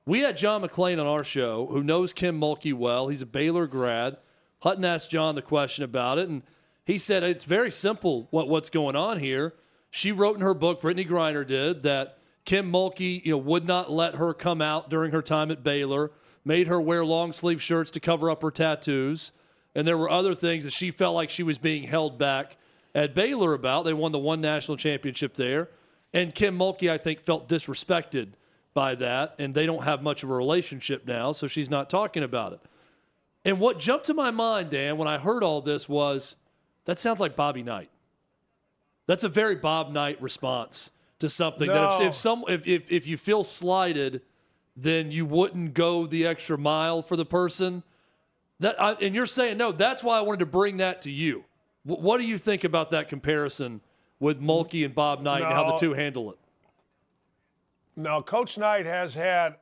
We had John McClain on our show, who knows Kim Mulkey well. He's a Baylor grad. Hutton asked John the question about it, and he said it's very simple what's going on here. She wrote in her book, Brittany Griner did, that Kim Mulkey would not let her come out during her time at Baylor, made her wear long-sleeve shirts to cover up her tattoos, and there were other things that she felt like she was being held back at Baylor about. They won the one national championship there, and Kim Mulkey, I think, felt disrespected by that, and they don't have much of a relationship now, so she's not talking about it. And what jumped to my mind, Dan, when I heard all this was, that sounds like Bobby Knight. That's a very Bob Knight response to something. No. That if you feel slighted, then you wouldn't go the extra mile for the person. And you're saying, no, that's why I wanted to bring that to you. What do you think about that comparison with Mulkey and Bob Knight and how the two handle it? No, Coach Knight has had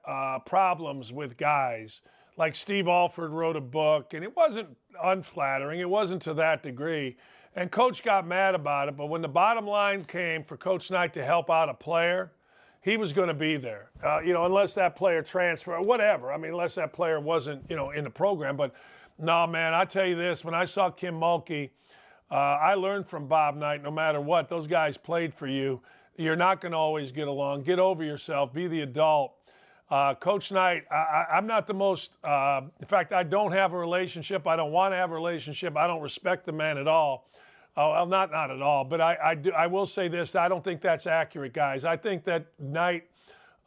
problems with guys. Like Steve Alford wrote a book, and it wasn't unflattering. It wasn't to that degree. And Coach got mad about it. But when the bottom line came for Coach Knight to help out a player, he was going to be there, unless that player transferred or whatever. I mean, unless that player wasn't, in the program. But no, man, I tell you this, when I saw Kim Mulkey, I learned from Bob Knight, no matter what, those guys played for you. You're not going to always get along. Get over yourself. Be the adult. Coach Knight, I'm not the most, in fact, I don't have a relationship. I don't want to have a relationship. I don't respect the man at all. Well, not at all. But I will say this. I don't think that's accurate, guys. I think that Knight,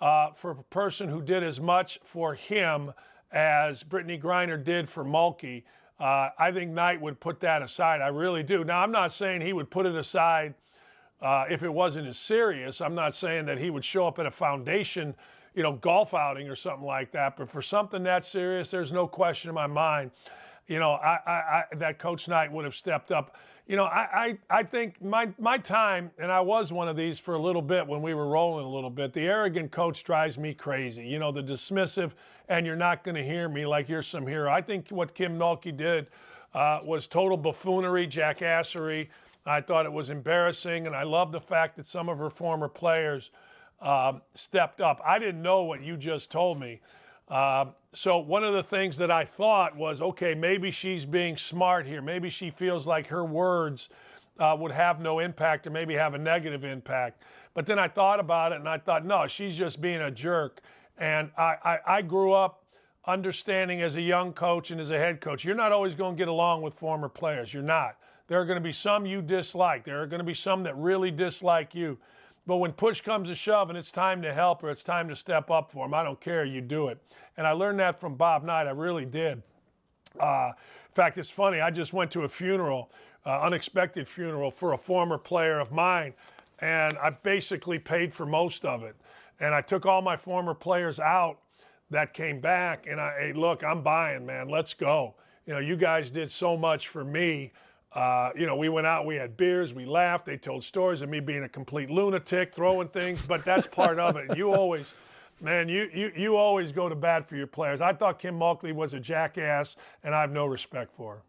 for a person who did as much for him as Brittany Griner did for Mulkey, I think Knight would put that aside. I really do. Now, I'm not saying he would put it aside if it wasn't as serious. I'm not saying that he would show up at a foundation, golf outing or something like that. But for something that serious, there's no question in my mind, that Coach Knight would have stepped up. I think my time, and I was one of these for a little bit when we were rolling a little bit, the arrogant coach drives me crazy. The dismissive, and you're not going to hear me like you're some hero. I think what Kim Mulkey did was total buffoonery, jackassery. I thought it was embarrassing, and I love the fact that some of her former players stepped up. I didn't know what you just told me. So one of the things that I thought was, okay, maybe she's being smart here. Maybe she feels like her words would have no impact or maybe have a negative impact. But then I thought about it, and I thought, no, she's just being a jerk. And I grew up understanding as a young coach and as a head coach, you're not always going to get along with former players. You're not. There are going to be some you dislike. There are going to be some that really dislike you. But when push comes to shove and it's time to help or it's time to step up for them, I don't care, you do it. And I learned that from Bob Knight. I really did. In fact, it's funny. I just went to a funeral, unexpected funeral for a former player of mine, and I basically paid for most of it. And I took all my former players out that came back, and hey, look, I'm buying, man. Let's go. You guys did so much for me. We went out, we had beers, we laughed, they told stories of me being a complete lunatic, throwing things, but that's part of it. You always, man, you always go to bat for your players. I thought Kim Mulkey was a jackass, and I have no respect for her.